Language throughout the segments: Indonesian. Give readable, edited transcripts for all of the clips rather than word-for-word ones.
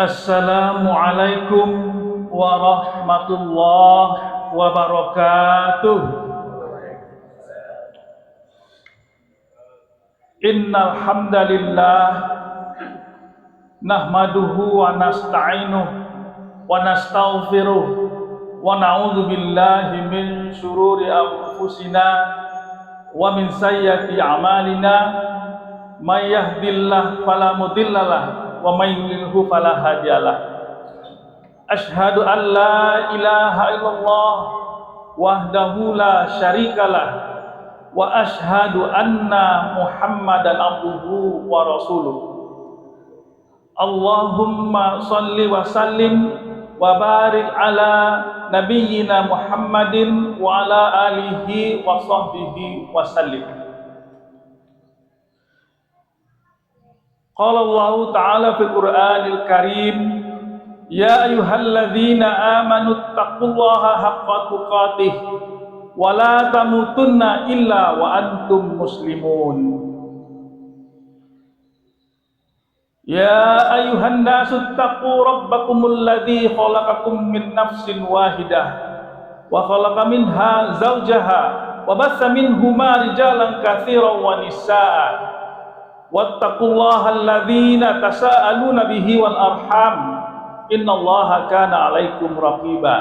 Assalamualaikum warahmatullahi wabarakatuh. Innal hamdalillah nahmaduhu wa nasta'inuhu wa nastaghfiruh wa na'udzu billahi min syururi anfusina wa min sayyiati a'malina may yahdihillahu fala mudhillalah wa may yudlilhu fala hadiyalah. Asyhadu an la ilaha illallah wahdahu la syarikalah wa asyhadu anna Muhammadan abduhu wa rasuluh. Allahumma shalli wa sallim wa barik ala nabiyyina Muhammadin wa ala alihi wa sahbihi wa sallim. Qala Allah Ta'ala fil Qur'anil Karim, ya ayyuhalladzina amanu taqullaha haqqa tuqatih wa la tamutunna illa wa antum muslimun. Ya ayyuhan nasu taqu rabbakumul ladzi khalaqakum min nafsin wahidah wa khalaqa minha zawjaha wa bassa minhuma rijalan katsiran wa nisaa'a wattaqullaha alladzina tasaaluna bihi wal arham innallaha kana 'alaikum raqiba.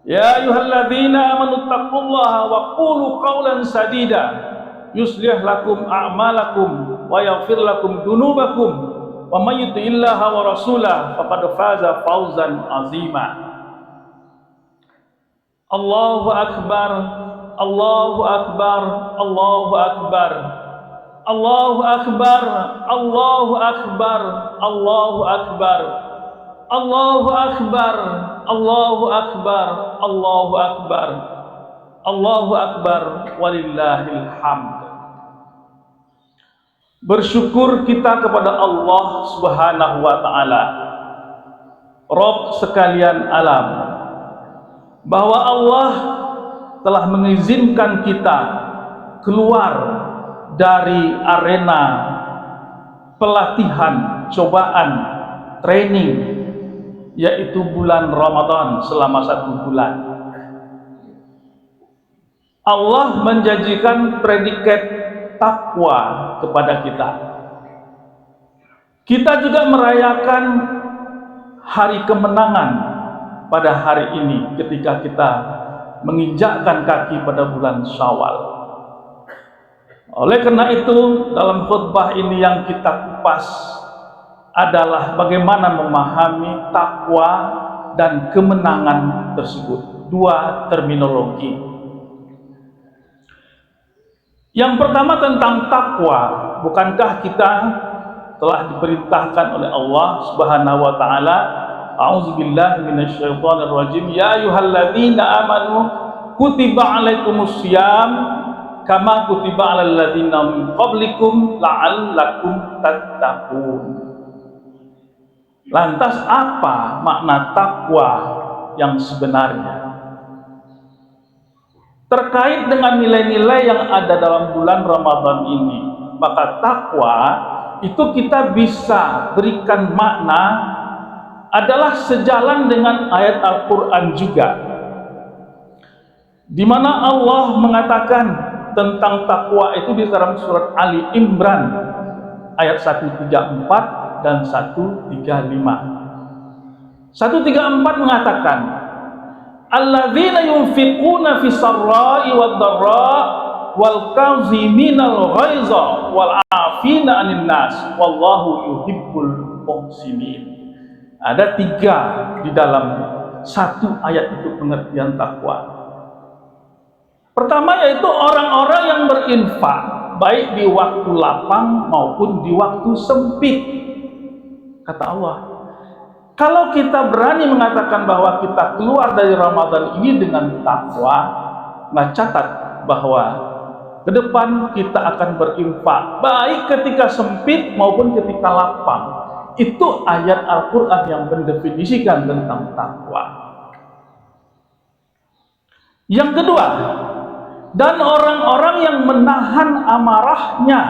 Ya ayyuhalladzina amanu taqullaha wa qulu qawlan sadida yuslih lakum a'malakum wa yaghfir lakum dunubakum wa may yuti'illaha wa rasulahu faqad faza fawzan 'azima. Allahu akbar, Allahu akbar, Allahu akbar. Allahu akbar, Allahu akbar, Allahu akbar. Allahu akbar, Allahu akbar, Allahu akbar. Allahu akbar walillahil hamd. Bersyukur kita kepada Allah Subhanahu wa taala, Rabb sekalian alam, bahwa Allah telah mengizinkan kita keluar dari arena pelatihan, cobaan, training, yaitu bulan Ramadan selama 1 bulan. Allah menjanjikan predikat takwa kepada kita. Kita juga merayakan hari kemenangan pada hari ini ketika kita menginjakkan kaki pada bulan Syawal. Oleh karena itu, dalam khutbah ini yang kita kupas adalah bagaimana memahami takwa dan kemenangan tersebut. 2 terminologi. Yang pertama tentang takwa, bukankah kita telah diperintahkan oleh Allah Subhanahu wa taala, a'udzubillahi minasyaitonir rajim, ya ayyuhalladzina amanu kutiba alaikumussyiyam kama kutiba alal ladzina min qablikum la'allakum tattaqun. Lantas apa makna takwa yang sebenarnya? Terkait dengan nilai-nilai yang ada dalam bulan Ramadan ini, maka takwa itu kita bisa berikan makna adalah sejalan dengan ayat Al-Qur'an juga, di mana Allah mengatakan tentang takwa itu di dalam surat Ali Imran ayat 134 dan 135. 134 mengatakan, alladzina yunfiquna fis sarra'i wad dharra wal kaziminal ghaiza wal 'afina 'anil nas wallahu yuhibbul muhsinin. Ada 3 di dalam 1 ayat itu pengertian takwa. Pertama yaitu orang-orang yang berinfak baik di waktu lapang maupun di waktu sempit. Kata Allah, kalau kita berani mengatakan bahwa kita keluar dari Ramadan ini dengan takwa, nah catat bahwa ke depan kita akan berinfak baik ketika sempit maupun ketika lapang. Itu ayat Al-Quran yang mendefinisikan tentang takwa. Yang kedua, dan orang-orang yang menahan amarahnya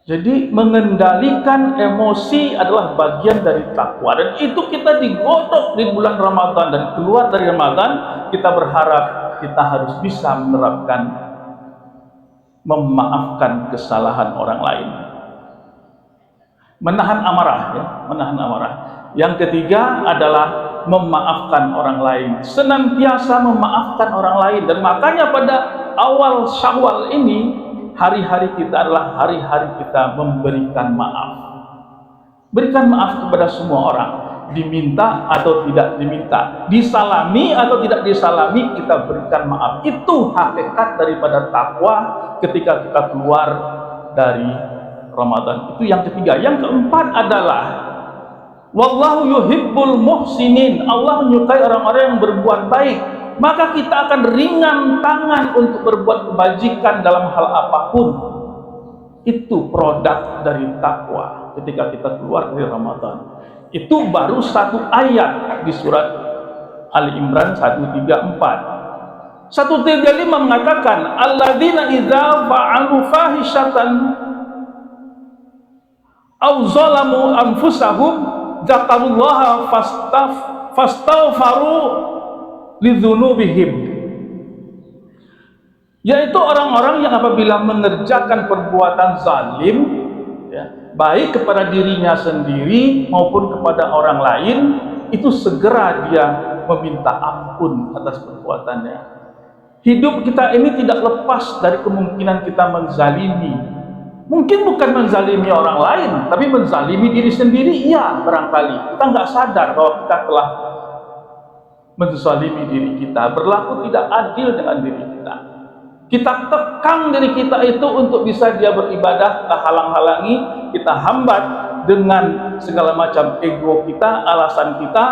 Jadi mengendalikan emosi adalah bagian dari takwa, dan itu kita digodok di bulan Ramadan, dan keluar dari Ramadan kita berharap kita harus bisa menerapkan memaafkan kesalahan orang lain, menahan amarah, ya, menahan amarah. Yang ketiga adalah memaafkan orang lain, senantiasa memaafkan orang lain. Dan makanya pada awal Syawal ini, hari-hari kita adalah hari-hari kita memberikan maaf. Berikan maaf kepada semua orang, diminta atau tidak diminta, disalami atau tidak disalami, kita berikan maaf. Itu hakikat daripada takwa ketika kita keluar dari Ramadan. Itu yang ketiga. Yang keempat adalah wallahu yuhibbul muhsinin. Allah menyukai orang-orang yang berbuat baik. Maka kita akan ringan tangan untuk berbuat kebajikan dalam hal apapun. Itu produk dari takwa ketika kita keluar dari Ramadan. Itu baru satu ayat di surat Ali Imran 134. 135 mengatakan alladzina idza fa'alu fahishatan aw zalamu anfusahum dzakarullaha fastaghfaru lidzunubihim, yaitu orang-orang yang apabila mengerjakan perbuatan zalim, ya, baik kepada dirinya sendiri maupun kepada orang lain, itu segera dia meminta ampun atas perbuatannya. Hidup kita ini tidak lepas dari kemungkinan kita menzalimi. Mungkin bukan menzalimi orang lain, tapi menzalimi diri sendiri, iya, barangkali kita nggak sadar bahwa kita telah menzalimi diri kita, berlaku tidak adil dengan diri kita. Kita tekang diri kita itu untuk bisa dia beribadah, kita halang-halangi, kita hambat dengan segala macam ego kita, alasan kita.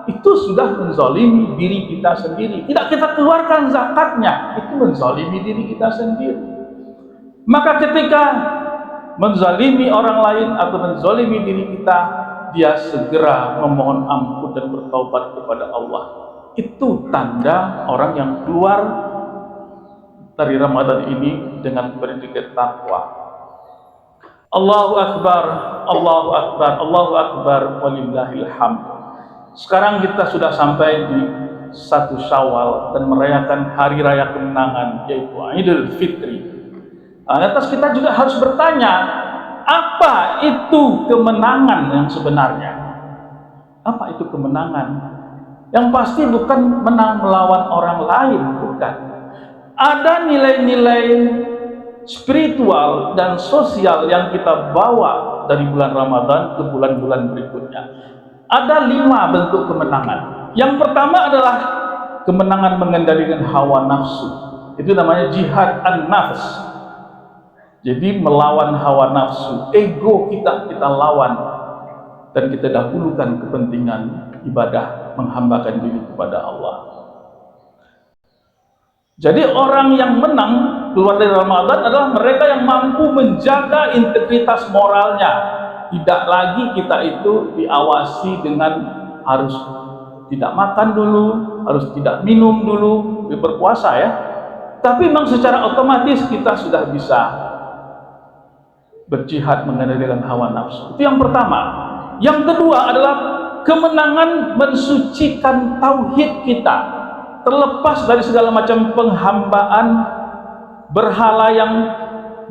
Itu sudah menzalimi diri kita sendiri. Tidak kita keluarkan zakatnya, itu menzalimi diri kita sendiri. Maka ketika menzalimi orang lain atau menzalimi diri kita, dia segera memohon ampun dan bertaubat kepada Allah. Itu tanda orang yang keluar dari Ramadan ini dengan predikat takwa. Allahu Akbar, Allahu Akbar, Allahu Akbar, walillahil hamd. Sekarang kita sudah sampai di 1 Syawal dan merayakan hari raya kemenangan, yaitu Idul Fitri. Lantas kita juga harus bertanya, apa itu kemenangan yang sebenarnya? Apa itu kemenangan? Yang pasti bukan menang melawan orang lain, bukan. Ada nilai-nilai spiritual dan sosial yang kita bawa dari bulan Ramadan ke bulan-bulan berikutnya. Ada 5 bentuk kemenangan. Yang pertama adalah kemenangan mengendalikan hawa nafsu. Itu namanya jihad an-nafs. Jadi melawan hawa nafsu, ego kita lawan, dan kita dahulukan kepentingan ibadah, menghambakan diri kepada Allah. Jadi orang yang menang keluar dari Ramadan adalah mereka yang mampu menjaga integritas moralnya. Tidak lagi kita itu diawasi dengan harus tidak makan dulu, harus tidak minum dulu, berpuasa ya. Tapi memang secara otomatis kita sudah bisa berjihad mengendalikan hawa nafsu. Itu yang pertama. Yang kedua adalah kemenangan mensucikan tauhid kita, terlepas dari segala macam penghambaan berhala yang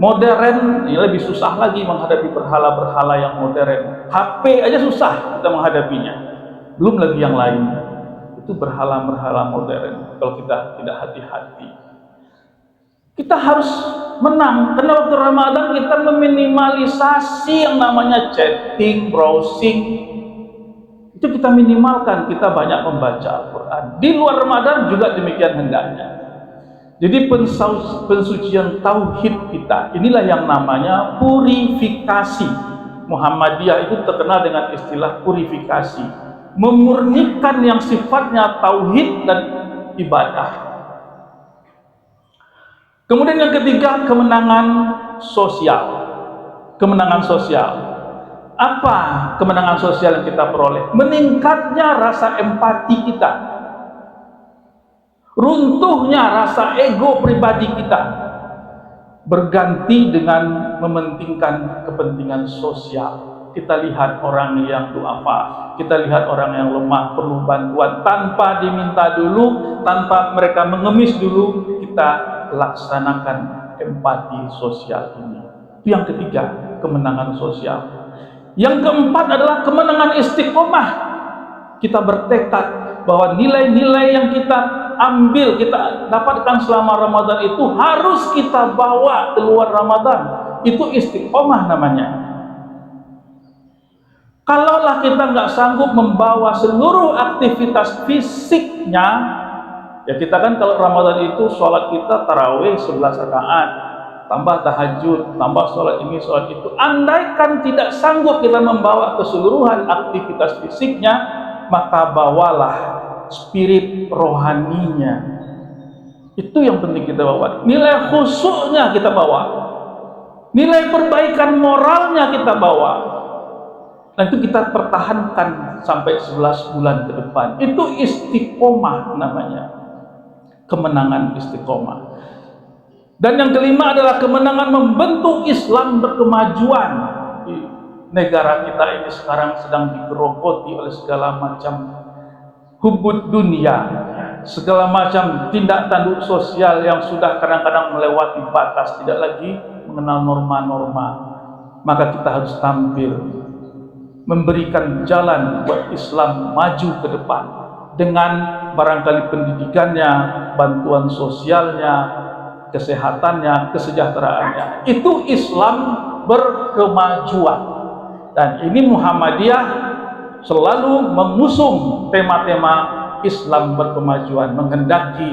modern. Ini lebih susah lagi menghadapi berhala-berhala yang modern. HP aja susah kita menghadapinya, belum lagi yang lain. Itu berhala-berhala modern. Kalau kita tidak hati-hati, kita harus menang. Karena waktu Ramadan kita meminimalisasi yang namanya chatting, browsing. Itu kita minimalkan. Kita banyak membaca Al-Quran. Di luar Ramadan juga demikian hendaknya. Jadi pensucian tauhid kita, inilah yang namanya purifikasi. Muhammadiyah itu terkenal dengan istilah purifikasi, memurnikan yang sifatnya tauhid dan ibadah. Kemudian yang ketiga, kemenangan sosial. Kemenangan sosial. Apa kemenangan sosial yang kita peroleh? Meningkatnya rasa empati kita, runtuhnya rasa ego pribadi kita, berganti dengan mementingkan kepentingan sosial. Kita lihat orang yang duafa, kita lihat orang yang lemah perlu bantuan tanpa diminta dulu, tanpa mereka mengemis dulu, kita laksanakan empati sosial ini. Itu yang ketiga, kemenangan sosial. Yang keempat adalah kemenangan istiqomah. Kita bertekad bahwa nilai-nilai yang kita ambil, kita dapatkan selama Ramadan itu harus kita bawa keluar Ramadan. Itu istiqomah namanya. Kalaulah kita nggak sanggup membawa seluruh aktivitas fisiknya, ya kita kan kalau Ramadan itu sholat kita tarawih 11 rakaat, tambah tahajud, tambah sholat ini, sholat itu. Andaikan tidak sanggup kita membawa keseluruhan aktivitas fisiknya, maka bawalah spirit rohaninya. Itu yang penting kita bawa. Nilai khusyuknya kita bawa. Nilai perbaikan moralnya kita bawa. Nah itu kita pertahankan sampai 11 bulan ke depan. Itu istiqomah namanya. Kemenangan istiqomah. Dan yang kelima adalah kemenangan membentuk Islam berkemajuan. Di negara kita ini sekarang sedang digerogoti oleh segala macam hubud dunia, segala macam tindak tanduk sosial yang sudah kadang-kadang melewati batas, tidak lagi mengenal norma-norma. Maka kita harus tampil memberikan jalan buat Islam maju ke depan dengan barangkali pendidikannya, bantuan sosialnya, kesehatannya, kesejahteraannya. Itu Islam berkemajuan. Dan ini Muhammadiyah selalu mengusung tema-tema Islam berkemajuan, menghendaki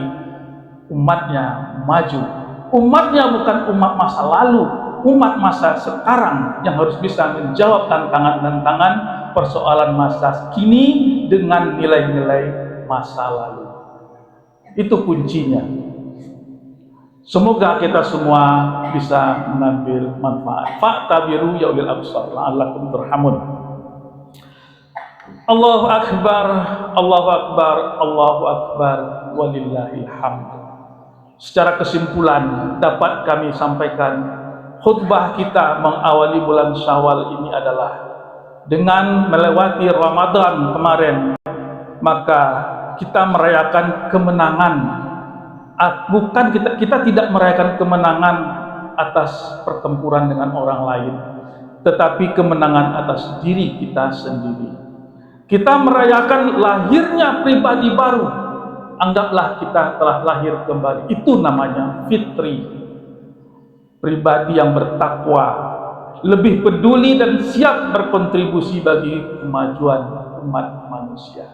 umatnya maju. Umatnya bukan umat masa lalu, umat masa sekarang yang harus bisa menjawab tantangan-tantangan persoalan masa kini dengan nilai-nilai masa lalu. Itu kuncinya. Semoga kita semua bisa mengambil manfaat. Fa'tabiru ya ulil absar la'allakum turhamun. Allahu akbar, Allahu akbar, Allahu akbar, walillahil hamd. Secara kesimpulan dapat kami sampaikan, khutbah kita mengawali bulan Syawal ini adalah dengan melewati Ramadan kemarin, maka kita merayakan kemenangan. Bukan kita tidak merayakan kemenangan atas pertempuran dengan orang lain, tetapi kemenangan atas diri kita sendiri. Kita merayakan lahirnya pribadi baru. Anggaplah kita telah lahir kembali. Itu namanya fitri. Pribadi yang bertakwa, lebih peduli dan siap berkontribusi bagi kemajuan umat manusia.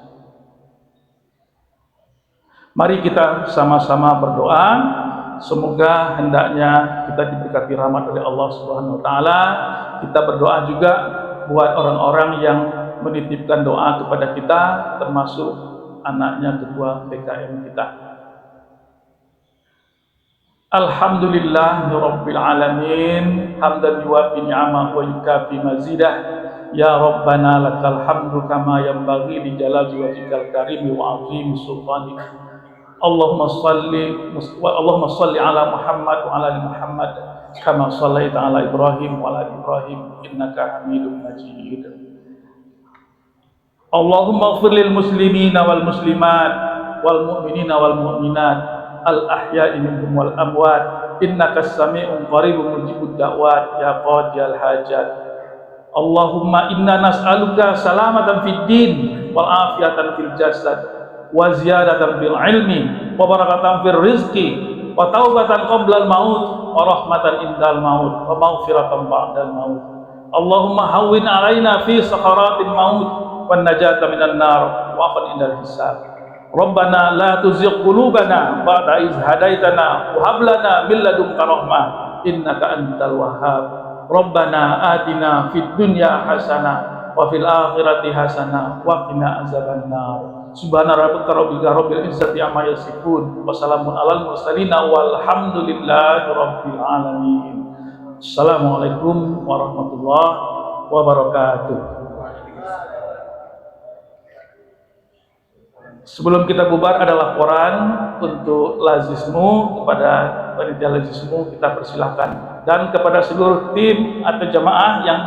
Mari kita sama-sama berdoa, semoga hendaknya kita diberkati rahmat oleh Allah Subhanahu wa taala. Kita berdoa juga buat orang-orang yang menitipkan doa kepada kita, termasuk anaknya ketua PKM kita. Alhamdulillahirabbil alamin, hamdan yuwafi ni'amahu wa yukafi mazidah. Ya Rabbana lakal hamdu kama yanbaghi li jalali wajhikal karim wa 'azimi sultanik. Allahumma salli ala Muhammad wa ala ali Muhammad kama shallaita ala Ibrahim wa ala ali Ibrahim innaka Hamidum Majid. Allahumma ighfir lil muslimina wal muslimat wal mu'minina wal mu'minat al ahya'i minhum wal amwat innaka as-sami'un qaribun mujibud da'wat ya qadiyal hajat. Allahumma inna nas'aluka salamatan fid din wal afiyatan fil jasad wa ziyadatan fil ilmi wa barakatan fil rizqi wa taubatan qabla al maut wa rahmatan indal maut wa maghfiratan ba'dal maut. Allahumma hawwin alaina fi sakaratil maut wan najata minan nar wa afan indal hisab. Rabbana la tuzigh qulubana ba'da iz hadaitana wa hab lana min ladunka rahmah innaka antal wahhab. Rabbana atina fid dunya hasanah wa fil akhirati hasanah wa qina azabannar. Subhana rabbika rabbil izzati amma yasifun wa salamun alal mursalin walhamdulillahi rabbil alamin. Assalamualaikum warahmatullahi wabarakatuh. Sebelum kita bubar ada laporan untuk lazismu kepada panitia lazismu kita persilahkan, dan kepada seluruh tim atau jamaah yang